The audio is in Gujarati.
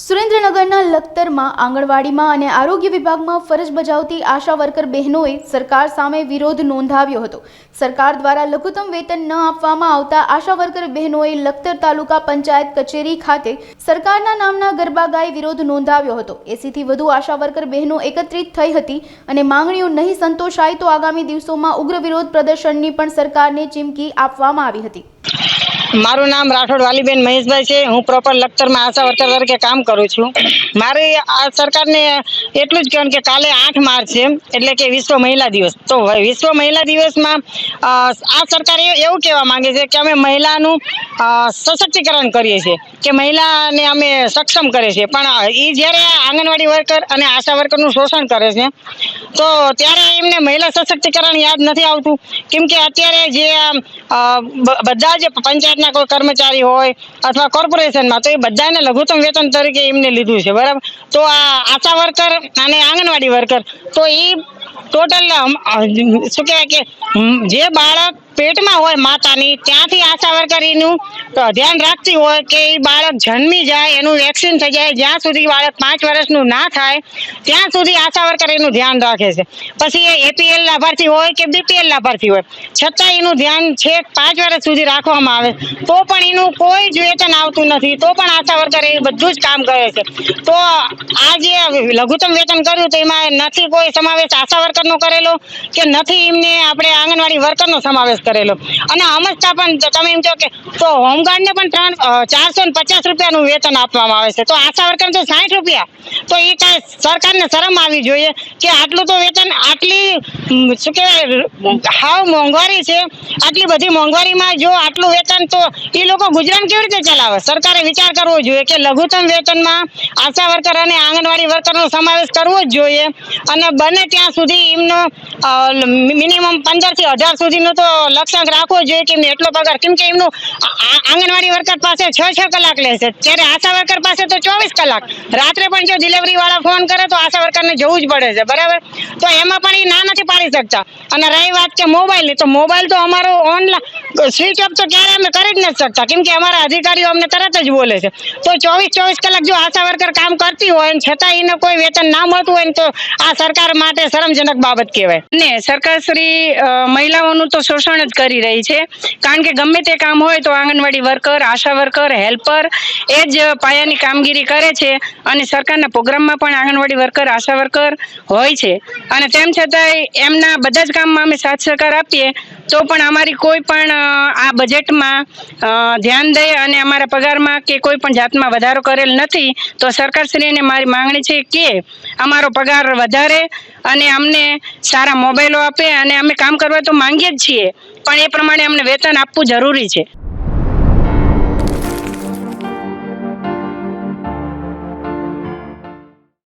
સુરેન્દ્રનગરના લખતરમાં આંગણવાડીમાં અને આરોગ્ય વિભાગમાં ફરજ બજાવતી આશા વર્કર બહેનોએ સરકાર સામે વિરોધ નોંધાવ્યો હતો। સરકાર દ્વારા લઘુત્તમ વેતન ન આપવામાં આવતા આશા વર્કર બહેનોએ લખતર તાલુકા પંચાયત કચેરી ખાતે સરકારના નામના ગરબા ગાઈ વિરોધ નોંધાવ્યો હતો। 80 થી વધુ આશા વર્કર બહેનો એકત્રિત થઈ હતી અને માંગણીઓ નહીં સંતોષાય તો આગામી દિવસોમાં ઉગ્ર વિરોધ પ્રદર્શનની પણ સરકારને ચીમકી આપવામાં આવી હતી। મારું નામ રાઠોડ વાલીબેન મહેશભાઈ છે। હું પ્રોપર લખતરમાં આશા વર્કર તરીકે કામ કરું છું। મારે આ સરકારને એટલું જ કહેવાનું કે કાલે 8 માર્ચ છે એટલે કે વિશ્વ મહિલા દિવસ। તો વિશ્વ મહિલા દિવસમાં આ સરકાર એવું કહેવા માંગે છે કે અમે મહિલાનું સશક્તિકરણ કરીએ છીએ, કે મહિલાને અમે સક્ષમ કરે છે, પણ એ જ્યારે આંગણવાડી વર્કર અને આશા વર્કરનું શોષણ કરે છે તો ત્યારે એમને મહિલા સશક્તિકરણ યાદ નથી આવતું। કેમ કે અત્યારે જે બધા જ પંચાયતના કોઈ કર્મચારી હોય અથવા કોર્પોરેશનમાં તો એ બધાને લઘુત્તમ વેતન તરીકે એમને લીધું છે, બરાબર। તો આ આશા વર્કર અને આંગણવાડી વર્કર તો એ ટોટલ શું કહેવાય કે જે બાળક પેટમાં હોય માતાની ત્યાંથી આશા વર્કર એનું ધ્યાન રાખતી હોય કે એ બાળક જન્મી જાય, એનું વેક્સિન થઈ જાય, જ્યાં સુધી બાળક 5 વર્ષનું ના થાય ત્યાં સુધી આશા વર્કર એનું ધ્યાન રાખે છે। પછી એ એપીએલ લાભાર્થી હોય કે બીપીએલ લાભાર્થી હોય છતાં એનું ધ્યાન છેક 5 વર્ષ સુધી રાખવામાં આવે તો પણ એનું કોઈ જ વેતન આવતું નથી, તો પણ આશા વર્કર એ બધું જ કામ કરે છે। તો આ જે લઘુત્તમ વેતન કર્યું તો એમાં નથી કોઈ સમાવેશ આશા વર્કરનો કરેલો કે નથી એમને આપણે આંગણવાડી વર્કરનો સમાવેશ કરેલો। અને સમજતા પણ તમે એમ કહો કે તો હોમગાર્ડને પણ 450 રૂપિયાનું વેતન આપવામાં આવે છે, તો આશા વર્કર તો 60 રૂપિયા। તો એ કાંઈ સરકારને શરમ આવી જોઈએ કે આટલું તો વેતન, આટલી શું કહેવાય હાવ મોંઘવારી છે, આટલી બધી મોંઘવારીમાં જો આટલું વેતન તો એ લોકો ગુજરાન કેવી રીતે ચલાવે? સરકારે વિચાર કરવો જોઈએ કે લઘુત્તમ વેતનમાં આશા વર્કર અને આંગણવાડી વર્કરનો સમાવેશ કરવો જ જોઈએ અને બને ત્યાં સુધી એમનો મિનિમમ 15 થી 18 સુધીનો તો લક્ષ્યાંક રાખવો જોઈએ કે એમને એટલો પગાર, કેમ કે એમનું આંગણવાડી વર્કર પાસે 6 કલાક લેશે ત્યારે આશા વર્કર પાસે તો 24 કલાક। રાત્રે પણ જો ડિલિવરી વાળા ફોન કરે તો આશા વર્કરને જવું જ પડે છે, બરાબર। તો એમાં પણ એ ના નથી પાડી શકતા। અને રહી વાત કે મોબાઈલની, તો મોબાઈલ તો અમારો ઓનલાઈન સ્વિચ ઓફ તો ક્યારે અમે કરી જ નથી શકતા, કેમ કે અમારા અધિકારીઓ અમને તરત જ બોલે છે। તો 24 કલાક જો આશા વર્કર કામ કરતી હોય છતાં એને કોઈ વેતન ના મળતું હોય ને તો આ સરકાર માટે શરમજનક બાબત કહેવાય। ને સરકારશ્રી મહિલાઓનું તો શોષણ જ કરી રહી છે, કારણ કે ગમે તે કામ હોય તો આંગણવાડી વર્કર, આશા વર્કર, હેલ્પર એ જ પાયાની કામગીરી કરે છે અને સરકારના પ્રોગ્રામમાં પણ આંગણવાડી વર્કર, આશા વર્કર હોય છે અને તેમ છતાંય એમના બધા જ કામમાં અમે સાથ સહકાર આપીએ તો પણ અમારી કોઈ પણ આ બજેટમાં ધ્યાન દે અને અમારા પગારમાં કે કોઈ પણ જાતમાં વધારો કરેલ નથી। તો સરકારશ્રીને મારી માંગણી છે કે અમારો પગાર વધારે અને અમને સારા મોબાઈલો આપે અને અમે કામ કરવા તો માંગીએ જ છીએ પણ એ પ્રમાણે અમને વેતન આપવું જરૂરી છે।